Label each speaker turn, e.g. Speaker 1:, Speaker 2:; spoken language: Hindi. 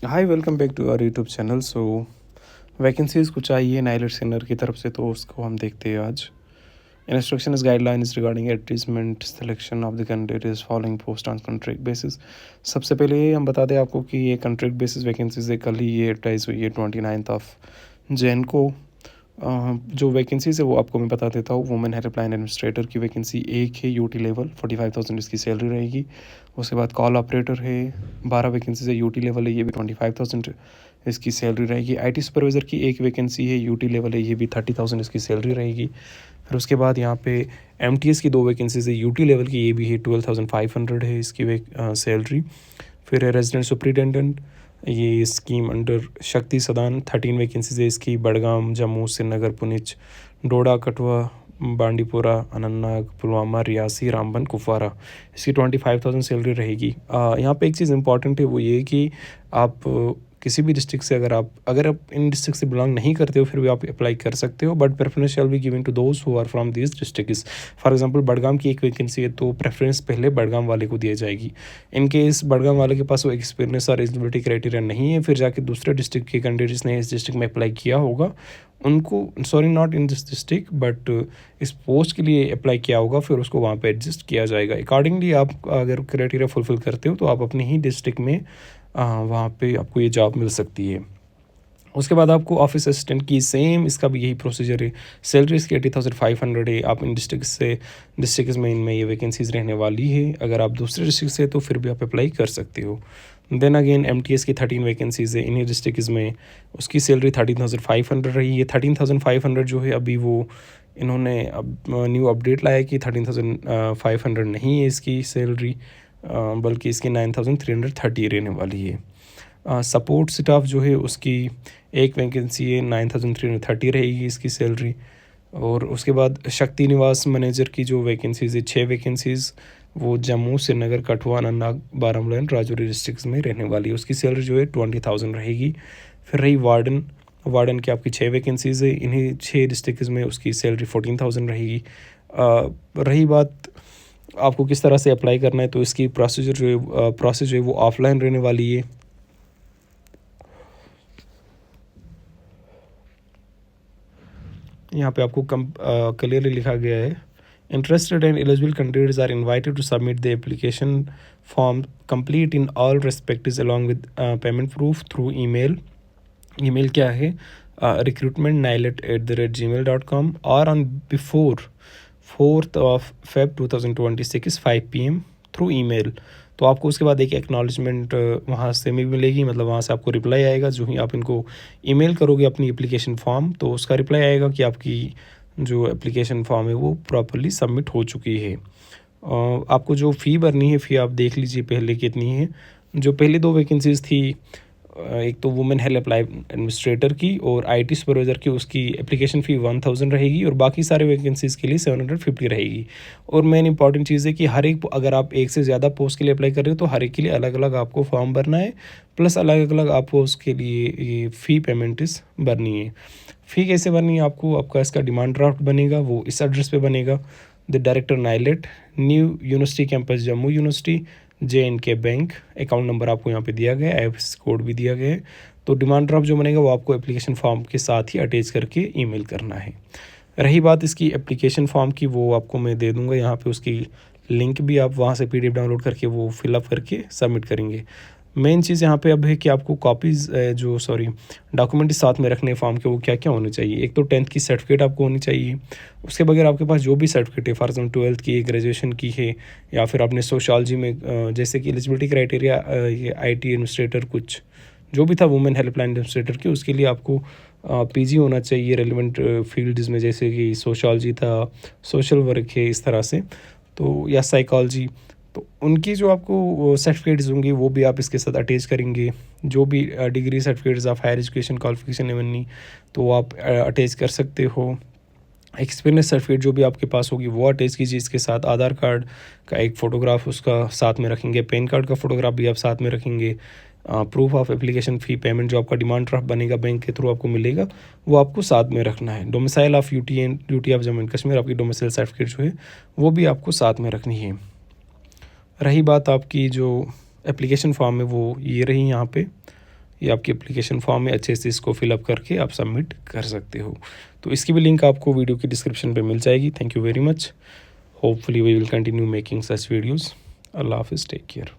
Speaker 1: Hi, welcome back to our YouTube channel. Vacancies कुछ आई है नाइलर सिनर की तरफ से, तो उसको हम देखते हैं आज। Instructions guidelines regarding advertisement selection of the candidates following post on contract basis. सबसे पहले हम बता दें आपको कि ये कॉन्ट्रैक्ट बेसिस वैकेंसीज है। कल ही ये एडवर्टाइज हुई है 29 ऑफ जैन को। जो वैकेंसीज है वो आपको मैं बता देता हूँ। वुमेन हेल्पलाइन एडमिनिस्ट्रेटर की वैकेंसी एक है, यूटी लेवल, 45,000 इसकी सैलरी रहेगी। उसके बाद कॉल ऑपरेटर है, 12 वैकेंसीज है, यूटी लेवल है, ये भी 25,000 इसकी सैलरी रहेगी। आईटी सुपरवाइज़र की एक वैकेंसी है, यूटी लेवल है, ये भी 30,000 इसकी सैलरी रहेगी। फिर उसके बाद यहाँ पे एमटीएस की दो वैकेंसीज है, यूटी लेवल की, ये भी है, 12,500 है इसकी सैलरी। फिर है रेजिडेंट सुपरिटेंडेंट, ये स्कीम अंडर शक्ति सदान, 13 वैकेंसीज है इसकी, बड़गाम, जम्मू, श्रीनगर, पुंछ, डोडा, कठुआ, बांडीपुरा, अनंतनाग, पुलवामा, रियासी, रामबन, कुपवारा। इसकी 25,000 सैलरी रहेगी। यहाँ पे एक चीज़ इंपॉर्टेंट है, वो ये कि आप किसी भी डिस्ट्रिक्ट से अगर आप इन डिस्ट्रिक्ट से बिलोंग नहीं करते हो, फिर भी आप अप्लाई कर सकते हो, but preference shall be given to those who are from this districts. For example Budgam की एक वैकेंसी है, तो प्रेफरेंस पहले बड़गाम वाले को दी जाएगी। इन केस बड़गाम वाले के पास वो एक्सपीरियंस और एलिजिबिलिटी क्राइटेरिया नहीं है, फिर जाके दूसरे डिस्ट्रिक्ट के कैंडिडेट्स ने इस डिस्ट्रिक्ट में अप्लाई किया होगा, उनको, sorry not in this district but इस पोस्ट के लिए अप्लाई किया होगा, फिर उसको वहाँ पे एडजस्ट किया जाएगा। अकॉर्डिंगली आप अगर क्राइटेरिया फुलफिल करते हो तो आप अपने ही डिस्ट्रिक्ट में वहाँ पे आपको ये जॉब मिल सकती है। उसके बाद आपको ऑफिस असिस्टेंट की सेम, इसका भी यही प्रोसीजर है। सैलरी इसकी 80,500 है। आप इन डिस्ट्रिक्ट में इनमें ये वैकेंसीज रहने वाली है। अगर आप दूसरे डिस्ट्रिक्ट से तो फिर भी आप अप्लाई कर सकते हो। देन अगेन एमटीएस की 13 वैकेंसीज है इन्हीं डिस्ट्रिक्ट में, उसकी सैलरी 13,500 रही है। 13,500 जो है अभी वो इन्होंने अब न्यू अपडेट लाया कि 13,500 नहीं है इसकी सैलरी, बल्कि इसकी 9,330 रहने वाली है। सपोर्ट स्टाफ जो है उसकी एक वैकेंसी है, 9,330 रहेगी इसकी सैलरी। और उसके बाद शक्ति निवास मैनेजर की जो वैकेंसीज है, 6 वैकेंसीज़, वो जम्मू, श्रीनगर, कठुआ, अनंतनाग, बारामूला एंड राजौरी डिस्ट्रिक्ट में रहने वाली है। उसकी सैलरी जो है 20,000 रहेगी। फिर रही वार्डन की आपकी 6 वैकेंसीज़ है, इन्हीं 6 डिस्ट्रिक्ट में उसकी सैलरी 14,000 रहेगी। रही बात आपको किस तरह से अप्लाई करना है, तो इसकी प्रोसेस जो है वो ऑफलाइन रहने वाली है। यहाँ पे आपको क्लियरली लिखा गया है, interested and eligible candidates are invited to submit the application form complete in all respectives along with payment proof through email. Email क्या है, recruitment@gmail.com और on before 4th of Feb 2026 5 PM through email. तो आपको उसके बाद एक एक्नॉलेजमेंट वहाँ से भी मिलेगी, मतलब वहाँ से आपको रिप्लाई आएगा। जो ही आप इनको ईमेल करोगे अपनी एप्लीकेशन फॉर्म, तो उसका रिप्लाई आएगा कि आपकी जो एप्लीकेशन फॉर्म है वो प्रॉपरली सबमिट हो चुकी है। आपको जो फ़ी भरनी है, फ़ी आप देख लीजिए पहले कितनी है। जो पहली दो वैकेंसीज़ थी, एक तो वुमेन हेल्पलाइन एडमिनिस्ट्रेटर की और आईटी सुपरवाइज़र की, उसकी एप्लीकेशन फ़ी 1,000 रहेगी और बाकी सारे वैकेंसीज़ के लिए 750 रहेगी। और मेन इंपॉर्टेंट चीज़ है कि हर एक, अगर आप एक से ज़्यादा पोस्ट के लिए अप्लाई कर रहे हो तो हर एक के लिए अलग अलग आपको फॉर्म भरना है, प्लस अलग अलग आपको उसके लिए ये फ़ी पेमेंट भरनी है। फ़ी कैसे भरनी है आपको, आपका इसका डिमांड ड्राफ्ट बनेगा, वो इस एड्रेस पे बनेगा, the director NIELIT, new university campus, Jammu university, JNK bank. Account number आपको यहाँ पे दिया गया है, IFSC कोड भी दिया गया है। तो डिमांड ड्राफ्ट जो बनेगा वो आपको एप्लीकेशन फॉर्म के साथ ही अटैच करके ईमेल करना है। रही बात इसकी एप्लीकेशन फॉर्म की, वो आपको मैं दे दूँगा यहाँ पे, उसकी लिंक भी आप वहाँ से PDF डाउनलोड करके वो फिलअप करके सबमिट करेंगे। मेन चीज़ यहाँ पे अब है कि आपको कॉपीज़ डॉक्यूमेंट साथ में रखने फॉर्म के, वो क्या क्या होने चाहिए। एक तो 10th की सर्टिफिकेट आपको होनी चाहिए। उसके बगैर आपके पास जो भी सर्टिफिकेट है, फॉर एग्जाम्पल 12th की, ग्रेजुएशन की है, या फिर आपने सोशोलॉजी में जैसे कि एलिजिबिलिटी क्राइटेरिया ये IT एडमिनिस्ट्रेटर कुछ जो भी था वुमेन हेल्पलाइन एडमिनिस्ट्रेटर की, उसके लिए आपको PG होना चाहिए रेलिवेंट फील्ड्स में, जैसे कि सोशोलॉजी था, सोशल वर्क है, इस तरह से, तो या साइकोलॉजी। तो उनकी जो आपको सर्टिफिकेट्स होंगी वो भी आप इसके साथ अटैच करेंगे। जो भी degree certificates of higher education qualification if any, तो आप अटैच कर सकते हो। एक्सपीरियंस सर्टिफिकेट जो भी आपके पास होगी वो अटैच कीजिए इसके साथ। आधार कार्ड का एक फ़ोटोग्राफ उसका साथ में रखेंगे, पैन कार्ड का फ़ोटोग्राफ भी आप साथ में रखेंगे। Proof of application fee payment जो आपका डिमांड ड्राफ्ट बनेगा बैंक के थ्रू आपको मिलेगा, वो आपको साथ में रखना है। Domicile of UT of Jammu and Kashmir, आपकी डोमिसाइल सर्टिफिकेट जो है वो भी आपको साथ में रखनी है। रही बात आपकी जो एप्लीकेशन फॉर्म है वो ये रही यहाँ पे। ये आपकी एप्लीकेशन फॉर्म है, अच्छे से इसको फिलअप करके आप सबमिट कर सकते हो। तो इसकी भी लिंक आपको वीडियो की डिस्क्रिप्शन पे मिल जाएगी। Thank you very much. Hopefully we will continue making such videos. अल्लाह हाफिज़, टेक केयर।